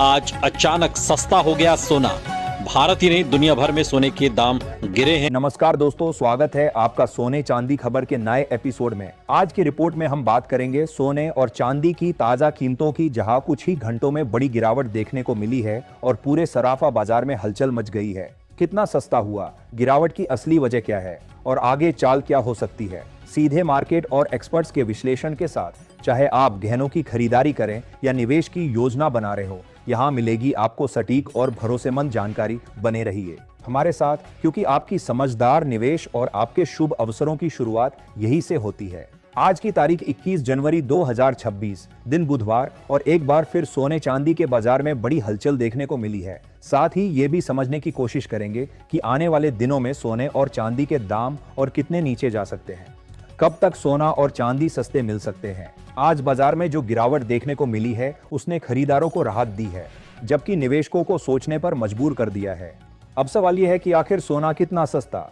आज अचानक सस्ता हो गया सोना। भारत ही नहीं दुनिया भर में सोने के दाम गिरे हैं। नमस्कार दोस्तों, स्वागत है आपका सोने चांदी खबर के नए एपिसोड में। आज की रिपोर्ट में हम बात करेंगे सोने और चांदी की ताजा कीमतों की, जहां कुछ ही घंटों में बड़ी गिरावट देखने को मिली है और पूरे सराफा बाजार में हलचल मच गई है। कितना सस्ता हुआ, गिरावट की असली वजह क्या है और आगे चाल क्या हो सकती है। सीधे मार्केट और एक्सपर्ट्स के विश्लेषण के साथ, चाहे आप गहनों की खरीदारी करें या निवेश की योजना बना रहे हो, यहाँ मिलेगी आपको सटीक और भरोसेमंद जानकारी। बने रहिए हमारे साथ, क्योंकि आपकी समझदार निवेश और आपके शुभ अवसरों की शुरुआत यही से होती है। आज की तारीख 21 जनवरी 2026, दिन बुधवार, और एक बार फिर सोने चांदी के बाजार में बड़ी हलचल देखने को मिली है। साथ ही ये भी समझने की कोशिश करेंगे कि आने वाले दिनों में सोने और चांदी के दाम और कितने नीचे जा सकते हैं। कब तक सोना और चांदी सस्ते मिल सकते हैं। आज बाजार में जो गिरावट देखने को मिली है उसने खरीदारों को राहत दी है, जबकि निवेशकों को सोचने पर मजबूर कर दिया है। अब सवाल यह है कि आखिर सोना कितना सस्ता,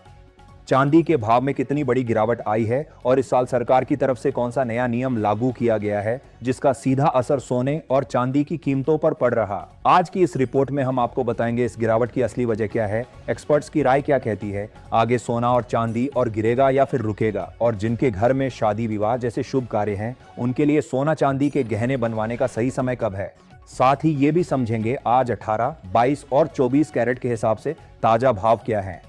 चांदी के भाव में कितनी बड़ी गिरावट आई है और इस साल सरकार की तरफ से कौन सा नया नियम लागू किया गया है जिसका सीधा असर सोने और चांदी की कीमतों पर पड़ रहा। आज की इस रिपोर्ट में हम आपको बताएंगे इस गिरावट की असली वजह क्या है, एक्सपर्ट्स की राय क्या कहती है, आगे सोना और चांदी और गिरेगा या फिर रुकेगा, और जिनके घर में शादी विवाह जैसे शुभ कार्य हैं उनके लिए सोना चांदी के गहने बनवाने का सही समय कब है। साथ ही ये भी समझेंगे आज 18, 22 और 24 कैरेट के हिसाब से ताजा भाव क्या है।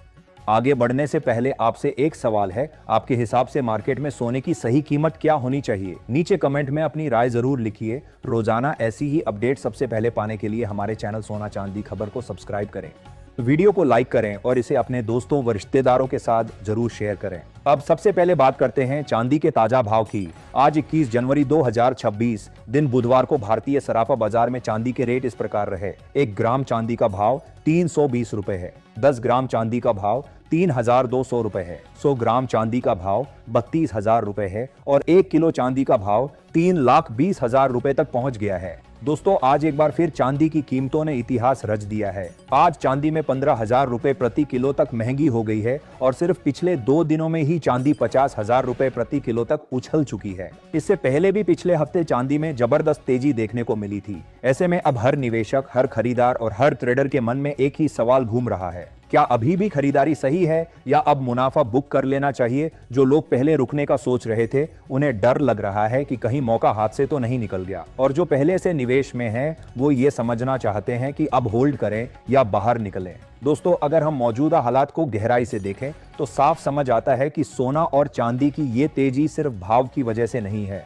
आगे बढ़ने से पहले आपसे एक सवाल है, आपके हिसाब से मार्केट में सोने की सही कीमत क्या होनी चाहिए। नीचे कमेंट में अपनी राय जरूर लिखिए। रोजाना ऐसी ही अपडेट सबसे पहले पाने के लिए हमारे चैनल सोना चांदी खबर को सब्सक्राइब करें, वीडियो को लाइक करें और इसे अपने दोस्तों व रिश्तेदारों के साथ जरूर शेयर करें। अब सबसे पहले बात करते हैं चांदी के ताजा भाव की। आज 21 जनवरी 2026, दिन बुधवार को भारतीय सराफा बाजार में चांदी के रेट इस प्रकार रहे। 1 ग्राम चांदी का भाव 320 रुपए है, 10 ग्राम चांदी का भाव 3200 रुपए है, 100 ग्राम चांदी का भाव 32,000 रुपए है और 1 किलो चांदी का भाव 3,20,000 रुपए तक पहुंच गया है। दोस्तों, आज एक बार फिर चांदी की कीमतों ने इतिहास रच दिया है। आज चांदी में 15,000 रुपए प्रति किलो तक महंगी हो गई है और सिर्फ पिछले 2 दिनों में ही चांदी 50,000 रुपए प्रति किलो तक उछल चुकी है। इससे पहले भी पिछले हफ्ते चांदी में जबरदस्त तेजी देखने को मिली थी। ऐसे में अब हर निवेशक, हर खरीदार और हर ट्रेडर के मन में एक ही सवाल घूम रहा है, क्या अभी भी खरीदारी सही है या अब मुनाफा बुक कर लेना चाहिए। जो लोग पहले रुकने का सोच रहे थे उन्हें डर लग रहा है कि कहीं मौका हाथ से तो नहीं निकल गया, और जो पहले से निवेश में हैं वो ये समझना चाहते हैं कि अब होल्ड करें या बाहर निकलें। दोस्तों, अगर हम मौजूदा हालात को गहराई से देखें तो साफ समझ आता है कि सोना और चांदी की ये तेजी सिर्फ भाव की वजह से नहीं है,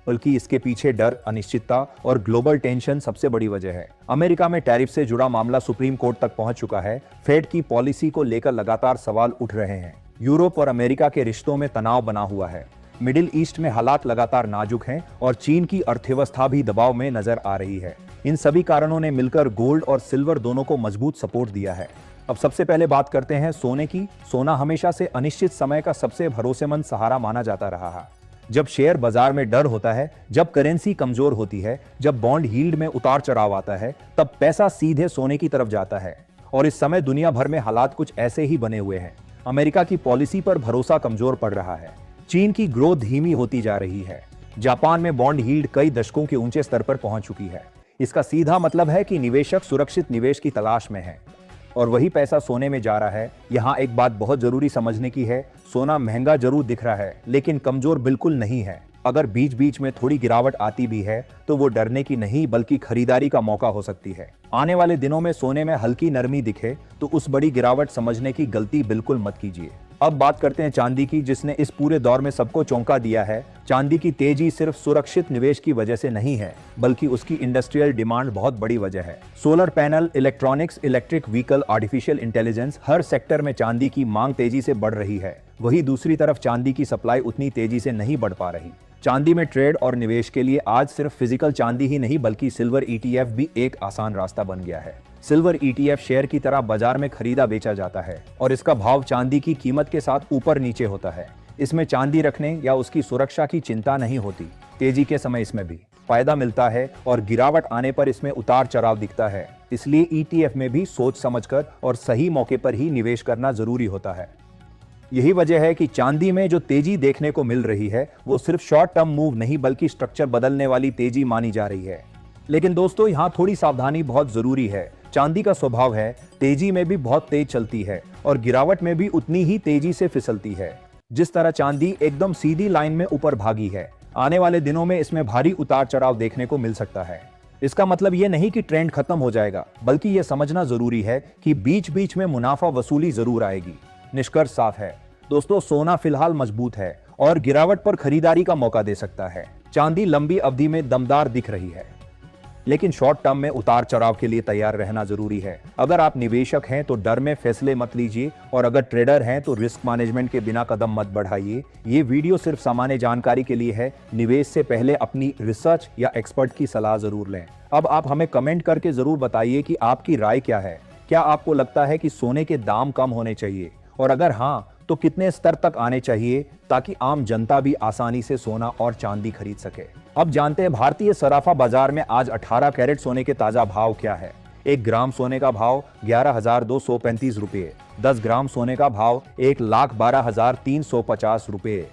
बल्कि इसके पीछे डर, अनिश्चितता और ग्लोबल टेंशन सबसे बड़ी वजह है। अमेरिका में टैरिफ से जुड़ा मामला सुप्रीम कोर्ट तक पहुंच चुका है। फेड की पॉलिसी को लेकर लगातार सवाल उठ रहे हैं। यूरोप और अमेरिका के रिश्तों में तनाव बना हुआ है। मिडिल ईस्ट में हालात लगातार नाजुक हैं और चीन की अर्थव्यवस्था भी दबाव में नजर आ रही है। इन सभी कारणों ने मिलकर गोल्ड और सिल्वर दोनों को मजबूत सपोर्ट दिया है। अब सबसे पहले बात करते हैं सोने की। सोना हमेशा से अनिश्चित समय का सबसे भरोसेमंद सहारा माना जाता रहा है। जब शेयर बाजार में डर होता है, जब करेंसी कमजोर होती है, जब बॉन्ड यील्ड में उतार चढ़ाव आता है, तब पैसा सीधे सोने की तरफ जाता है। और इस समय दुनिया भर में हालात कुछ ऐसे ही बने हुए हैं। अमेरिका की पॉलिसी पर भरोसा कमजोर पड़ रहा है, चीन की ग्रोथ धीमी होती जा रही है, जापान में बॉन्ड यील्ड कई दशकों के ऊंचे स्तर पर पहुंच चुकी है। इसका सीधा मतलब है कि निवेशक सुरक्षित निवेश की तलाश में है और वही पैसा सोने में जा रहा है। यहाँ एक बात बहुत जरूरी समझने की है, सोना महंगा जरूर दिख रहा है लेकिन कमजोर बिल्कुल नहीं है। अगर बीच बीच में थोड़ी गिरावट आती भी है तो वो डरने की नहीं बल्कि खरीदारी का मौका हो सकती है। आने वाले दिनों में सोने में हल्की नरमी दिखे तो उस बड़ी गिरावट समझने की गलती बिल्कुल मत कीजिए। अब बात करते हैं चांदी की, जिसने इस पूरे दौर में सबको चौंका दिया है। चांदी की तेजी सिर्फ सुरक्षित निवेश की वजह से नहीं है, बल्कि उसकी इंडस्ट्रियल डिमांड बहुत बड़ी वजह है। Solar panel, electronics, electric vehicle, artificial intelligence, हर सेक्टर में चांदी की मांग तेजी से बढ़ रही है। वही दूसरी तरफ चांदी की सप्लाई उतनी तेजी से नहीं बढ़ पा रही। चांदी में ट्रेड और निवेश के लिए आज सिर्फ फिजिकल चांदी ही नहीं बल्कि सिल्वर ETF भी एक आसान रास्ता बन गया है। सिल्वर ETF शेयर की तरह बाजार में खरीदा बेचा जाता है और इसका भाव चांदी की कीमत के साथ ऊपर नीचे होता है। इसमें चांदी रखने या उसकी सुरक्षा की चिंता नहीं होती। तेजी के समय इसमें भी फायदा मिलता है और गिरावट आने पर इसमें उतार चढ़ाव दिखता है। इसलिए ETF में भी सोच समझकर और सही मौके पर ही निवेश करना जरूरी होता है। यही वजह है कि चांदी में जो तेजी देखने को मिल रही है वो सिर्फ शॉर्ट टर्म मूव नहीं बल्कि स्ट्रक्चर बदलने वाली तेजी मानी जा रही है। लेकिन दोस्तों यहाँ थोड़ी सावधानी बहुत जरूरी है। चांदी का स्वभाव है तेजी में भी बहुत तेज चलती है और गिरावट में भी उतनी ही तेजी से फिसलती है। जिस तरह चांदी एकदम सीधी लाइन में ऊपर भागी है, आने वाले दिनों में इसमें भारी उतार चढ़ाव देखने को मिल सकता है। इसका मतलब ये नहीं कि ट्रेंड खत्म हो जाएगा, बल्कि ये समझना जरूरी है कि बीच बीच में मुनाफा वसूली जरूर आएगी। निष्कर्ष साफ है दोस्तों, सोना फिलहाल मजबूत है और गिरावट पर खरीदारी का मौका दे सकता है। चांदी लंबी अवधि में दमदार दिख रही है, लेकिन शॉर्ट टर्म में उतार चढ़ाव के लिए तैयार रहना जरूरी है। अगर आप निवेशक हैं तो डर में फैसले मत लीजिए और अगर ट्रेडर हैं तो रिस्क मैनेजमेंट के बिना कदम मत बढ़ाइए। ये वीडियो सिर्फ सामान्य जानकारी के लिए है। निवेश से पहले अपनी रिसर्च या एक्सपर्ट की सलाह जरूर लें। अब आप हमें कमेंट करके जरूर बताइए कि आपकी राय क्या है। क्या आपको लगता है कि सोने के दाम कम होने चाहिए, और अगर हाँ तो कितने स्तर तक आने चाहिए ताकि आम जनता भी आसानी से सोना और चांदी खरीद सके। अब जानते हैं भारतीय सराफा बाजार में आज 18 कैरेट सोने के ताजा भाव क्या है। 1 ग्राम सोने का भाव 11,235 रुपये, 10 ग्राम सोने का भाव 1,12,350 रुपये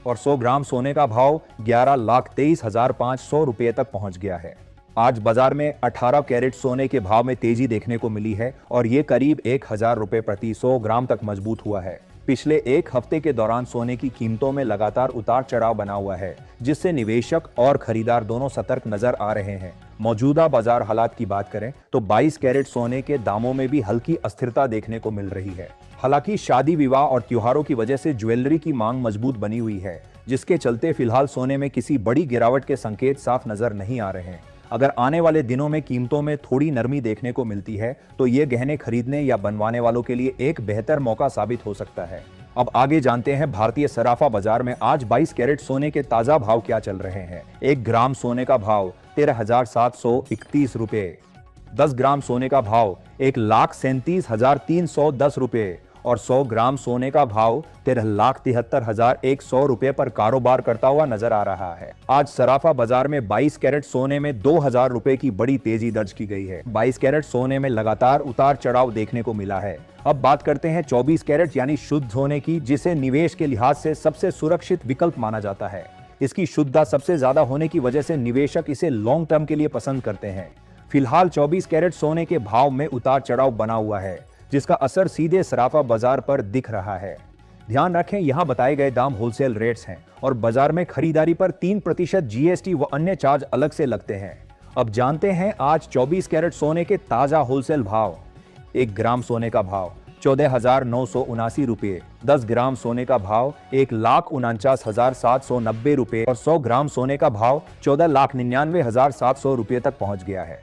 और 100 ग्राम सोने का भाव 11,23,500 रुपये तक पहुंच गया है। आज बाजार में 18 कैरेट सोने के भाव में तेजी देखने को मिली है और ये करीब 1,000 रुपये प्रति 100 ग्राम तक मजबूत हुआ है। पिछले एक हफ्ते के दौरान सोने की कीमतों में लगातार उतार चढ़ाव बना हुआ है, जिससे निवेशक और खरीदार दोनों सतर्क नजर आ रहे हैं। मौजूदा बाजार हालात की बात करें तो 22 कैरेट सोने के दामों में भी हल्की अस्थिरता देखने को मिल रही है। हालांकि शादी विवाह और त्योहारों की वजह से ज्वेलरी की मांग मजबूत बनी हुई है, जिसके चलते फिलहाल सोने में किसी बड़ी गिरावट के संकेत साफ नजर नहीं आ रहे हैं। अगर आने वाले दिनों में कीमतों में थोड़ी नरमी देखने को मिलती है तो ये गहने खरीदने या बनवाने वालों के लिए एक बेहतर मौका साबित हो सकता है। अब आगे जानते हैं भारतीय सराफा बाजार में आज 22 कैरेट सोने के ताजा भाव क्या चल रहे हैं। 1 ग्राम सोने का भाव 13,731 रुपये, 10 ग्राम सोने का भाव 1,37,310 रुपये और 100 ग्राम सोने का भाव 13,73,100 रुपये पर कारोबार करता हुआ नजर आ रहा है। आज सराफा बाजार में 22 कैरेट सोने में 2,000 रुपए की बड़ी तेजी दर्ज की गई है। 22 कैरेट सोने में लगातार उतार चढ़ाव देखने को मिला है। अब बात करते हैं 24 कैरेट यानी शुद्ध सोने की, जिसे निवेश के लिहाज से सबसे सुरक्षित विकल्प माना जाता है। इसकी शुद्धता सबसे ज्यादा होने की वजह से निवेशक इसे लॉन्ग टर्म के लिए पसंद करते हैं। फिलहाल 24 कैरेट सोने के भाव में उतार चढ़ाव बना हुआ है, जिसका असर सीधे सराफा बाजार पर दिख रहा है। ध्यान रखें, यहाँ बताए गए दाम होलसेल रेट्स हैं और बाजार में खरीदारी पर 3% जीएसटी व अन्य चार्ज अलग से लगते हैं। अब जानते हैं आज 24 कैरेट सोने के ताजा होलसेल भाव। 1 ग्राम सोने का भाव 14,979 रुपये, 10 ग्राम सोने का भाव 1,49,790 रुपये और 100 ग्राम सोने का भाव 14,99,700 रुपये तक पहुंच गया है।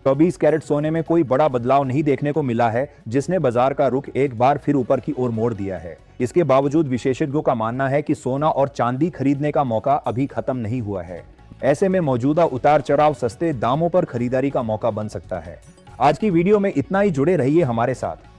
24 कैरेट सोने में कोई बड़ा बदलाव नहीं देखने को मिला है, जिसने बाजार का रुख एक बार फिर ऊपर की ओर मोड़ दिया है। इसके बावजूद विशेषज्ञों का मानना है कि सोना और चांदी खरीदने का मौका अभी खत्म नहीं हुआ है। ऐसे में मौजूदा उतार चढ़ाव सस्ते दामों पर खरीदारी का मौका बन सकता है। आज की वीडियो में इतना ही। जुड़े रहिए हमारे साथ।